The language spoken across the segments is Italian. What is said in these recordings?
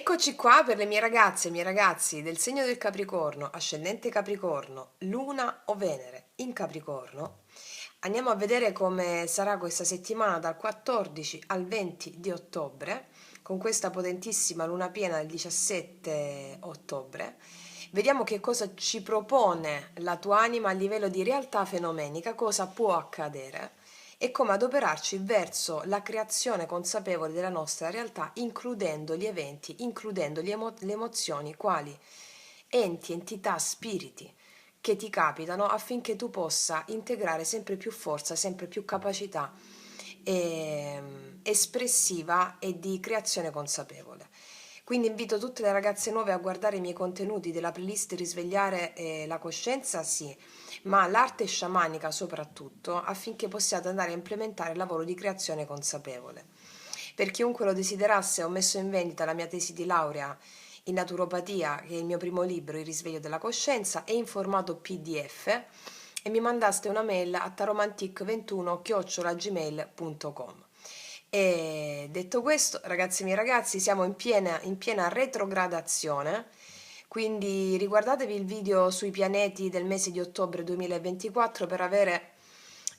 Eccoci qua per le mie ragazze e i miei ragazzi del segno del Capricorno, ascendente Capricorno, Luna o Venere in Capricorno. Andiamo a vedere come sarà questa settimana dal 14 al 20 di ottobre, con questa potentissima luna piena del 17 ottobre. Vediamo che cosa ci propone la tua anima a livello di realtà fenomenica, cosa può accadere e come adoperarci verso la creazione consapevole della nostra realtà, includendo gli eventi, includendo le emozioni, quali enti, entità, spiriti che ti capitano affinché tu possa integrare sempre più forza, sempre più capacità espressiva e di creazione consapevole. Quindi invito tutte le ragazze nuove a guardare i miei contenuti della playlist Risvegliare la coscienza, sì, ma l'arte sciamanica soprattutto, affinché possiate andare a implementare il lavoro di creazione consapevole. Per chiunque lo desiderasse, ho messo in vendita la mia tesi di laurea in naturopatia, che è il mio primo libro, Il risveglio della coscienza, è in formato PDF e mi mandaste una mail a taromantic21@gmail.com. E detto questo, ragazzi miei ragazzi, siamo in piena retrogradazione, quindi riguardatevi il video sui pianeti del mese di ottobre 2024 per avere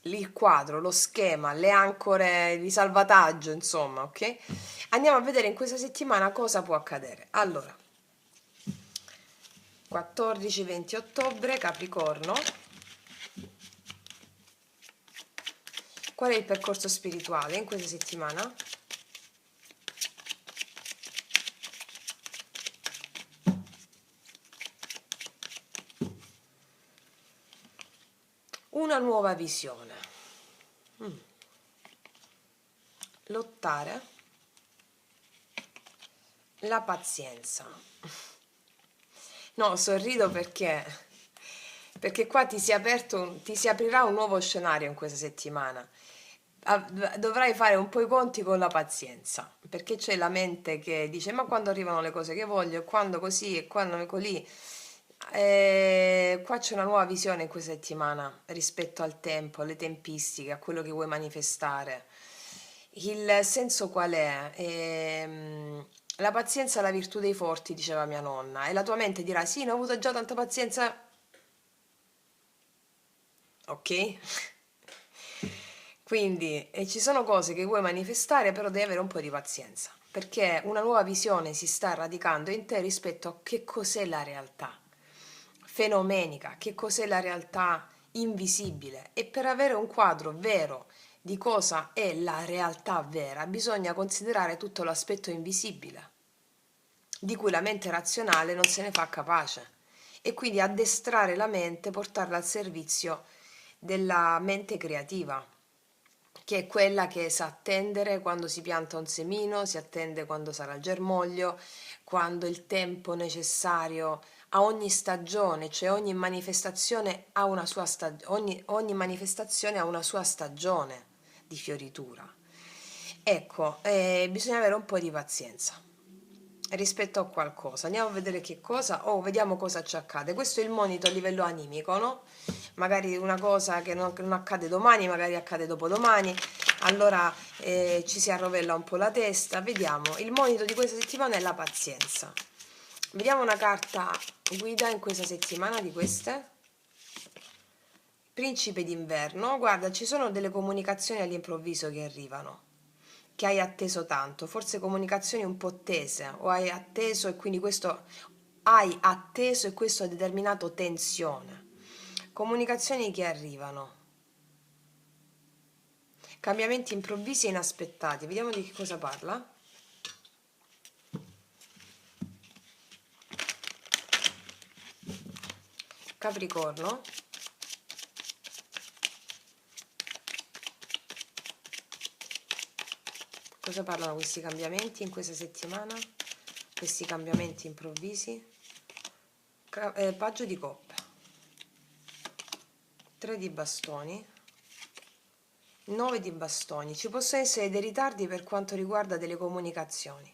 il quadro, lo schema, le ancore di salvataggio, insomma, ok? Andiamo a vedere in questa settimana cosa può accadere. Allora, 14-20 ottobre, Capricorno. Qual è il percorso spirituale in questa settimana? Una nuova visione. Lottare. La pazienza. No, sorrido perché qua ti si aprirà un nuovo scenario in questa settimana. Dovrai fare un po' i conti con la pazienza, perché c'è la mente che dice: ma quando arrivano le cose che voglio, e quando così e quando così. Qua c'è una nuova visione in questa settimana rispetto al tempo, alle tempistiche, a quello che vuoi manifestare. Il senso qual è? La pazienza è la virtù dei forti, diceva mia nonna, e la tua mente dirà: sì, ne ho avuto già tanta pazienza, ok? Quindi ci sono cose che vuoi manifestare, però devi avere un po' di pazienza, perché una nuova visione si sta radicando in te rispetto a che cos'è la realtà fenomenica, che cos'è la realtà invisibile. E per avere un quadro vero di cosa è la realtà vera, bisogna considerare tutto l'aspetto invisibile, di cui la mente razionale non se ne fa capace. E quindi addestrare la mente, portarla al servizio della mente creativa, che è quella che sa attendere quando si pianta un semino, si attende quando sarà il germoglio, quando il tempo necessario a ogni stagione, cioè ogni manifestazione ha una sua ogni manifestazione ha una sua stagione di fioritura. Ecco, bisogna avere un po' di pazienza rispetto a qualcosa. Andiamo a vedere che cosa, o vediamo cosa ci accade. Questo è il monito a livello animico, no? Magari una cosa che non accade domani, magari accade dopodomani, allora ci si arrovella un po' la testa. Vediamo, il monito di questa settimana è la pazienza. Vediamo una carta guida in questa settimana di queste. Principe d'inverno, guarda, ci sono delle comunicazioni all'improvviso che arrivano, che hai atteso tanto, forse comunicazioni un po' tese, o hai atteso e quindi questo hai atteso e questo ha determinato tensione. Comunicazioni che arrivano, cambiamenti improvvisi e inaspettati. Vediamo di che cosa parla. Capricorno. Cosa parlano questi cambiamenti in questa settimana? Questi cambiamenti improvvisi? Paggio di coppe. 3 di bastoni. 9 di bastoni. Ci possono essere dei ritardi per quanto riguarda delle comunicazioni.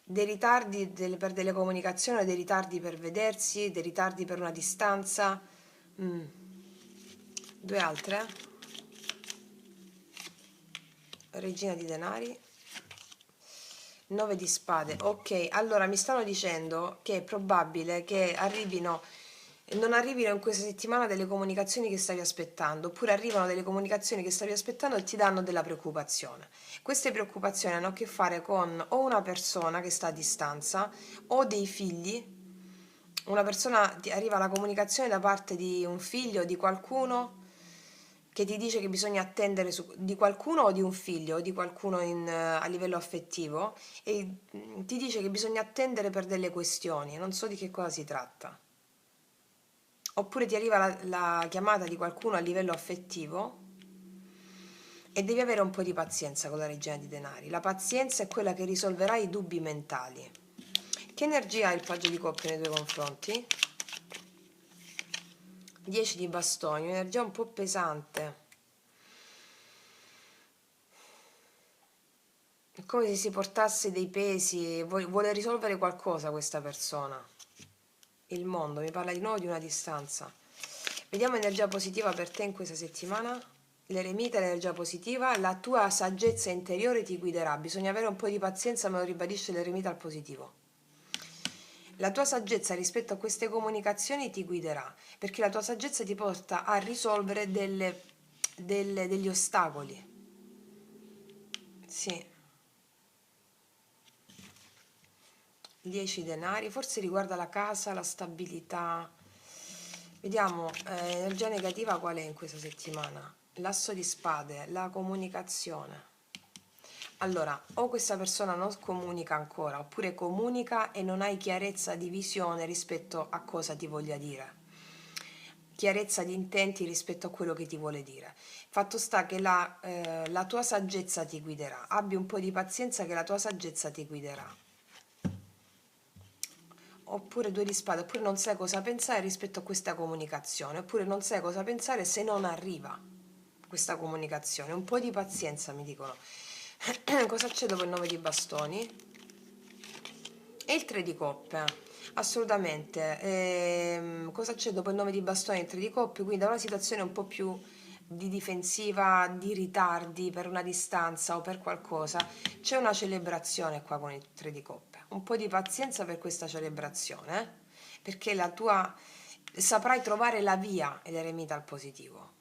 Dei ritardi per delle comunicazioni, dei ritardi per vedersi, dei ritardi per una distanza. Due altre. Regina di denari. 9 di spade. Ok, allora mi stanno dicendo che è probabile che non arrivino in questa settimana delle comunicazioni che stavi aspettando, oppure arrivano delle comunicazioni che stavi aspettando e ti danno della preoccupazione. Queste preoccupazioni hanno a che fare con o una persona che sta a distanza o dei figli. Una persona, ti arriva la comunicazione da parte di un figlio, di qualcuno che ti dice che bisogna attendere di qualcuno o di un figlio o di qualcuno a livello affettivo e ti dice che bisogna attendere per delle questioni, non so di che cosa si tratta. Oppure ti arriva la chiamata di qualcuno a livello affettivo e devi avere un po' di pazienza con la regina di denari. La pazienza è quella che risolverà i dubbi mentali. Che energia ha il paggio di coppia nei tuoi confronti? 10 di bastoni, un'energia un po' pesante. È come se si portasse dei pesi, vuole risolvere qualcosa questa persona. Il mondo, mi parla di nuovo di una distanza. Vediamo energia positiva per te in questa settimana. L'eremita, l'energia positiva, la tua saggezza interiore ti guiderà. Bisogna avere un po' di pazienza, me lo ribadisce l'eremita al positivo. La tua saggezza rispetto a queste comunicazioni ti guiderà, perché la tua saggezza ti porta a risolvere degli ostacoli. Sì. 10 denari, forse riguarda la casa, la stabilità. Vediamo, energia negativa qual è in questa settimana? L'asso di spade, la comunicazione. Allora, o questa persona non comunica ancora, oppure comunica e non hai chiarezza di visione rispetto a cosa ti voglia dire. Chiarezza di intenti rispetto a quello che ti vuole dire. Fatto sta che la tua saggezza ti guiderà. Abbi un po' di pazienza che la tua saggezza ti guiderà. Oppure 2 di spade, oppure non sai cosa pensare rispetto a questa comunicazione, oppure non sai cosa pensare se non arriva questa comunicazione. Un po' di pazienza, mi dicono. Cosa c'è dopo il 9 di bastoni? E il 3 di coppe. Assolutamente. Cosa c'è dopo il 9 di bastoni e il 3 di coppe? Quindi da una situazione un po' più di difensiva, di ritardi per una distanza o per qualcosa, c'è una celebrazione qua con il 3 di coppe. Un po' di pazienza per questa celebrazione, perché saprai trovare la via ed eremita al positivo.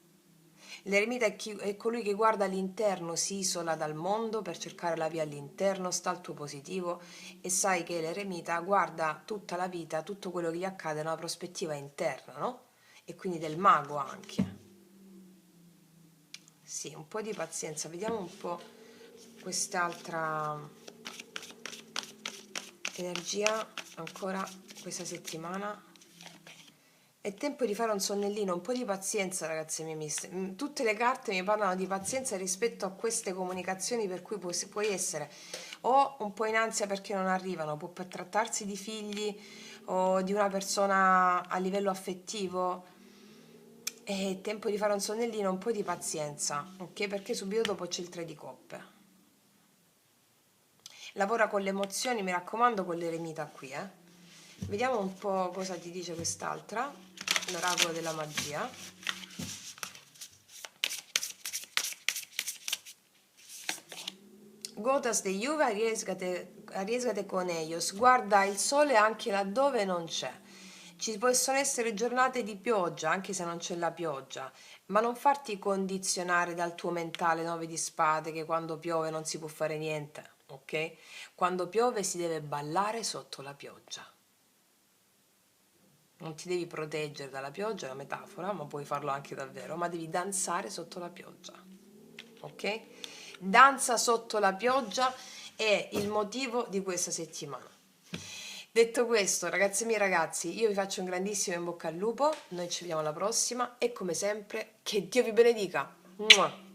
L'eremita è colui che guarda all'interno, si isola dal mondo per cercare la via all'interno, sta al tuo positivo e sai che l'eremita guarda tutta la vita, tutto quello che gli accade da una prospettiva interna, no? E quindi del mago anche. Sì, un po' di pazienza, vediamo un po' quest'altra energia ancora questa settimana. È tempo di fare un sonnellino, un po' di pazienza, ragazzi miei. Tutte le carte mi parlano di pazienza rispetto a queste comunicazioni per cui puoi essere o un po' in ansia perché non arrivano, può trattarsi di figli o di una persona a livello affettivo. È tempo di fare un sonnellino, un po' di pazienza, ok? Perché subito dopo c'è il 3 di coppe. Lavora con le emozioni, mi raccomando, con l'eremita qui, eh. Vediamo un po' cosa ti dice quest'altra, l'oracolo della magia. Gotas de lluvia, arriesgate con ellos. Guarda il sole anche laddove non c'è. Ci possono essere giornate di pioggia, anche se non c'è la pioggia, ma non farti condizionare dal tuo mentale 9 di spade che quando piove non si può fare niente, ok? Quando piove si deve ballare sotto la pioggia. Non ti devi proteggere dalla pioggia, è una metafora, ma puoi farlo anche davvero, ma devi danzare sotto la pioggia. Ok? Danza sotto la pioggia è il motivo di questa settimana. Detto questo, ragazzi miei ragazzi, io vi faccio un grandissimo in bocca al lupo, noi ci vediamo alla prossima e come sempre, che Dio vi benedica. Mua!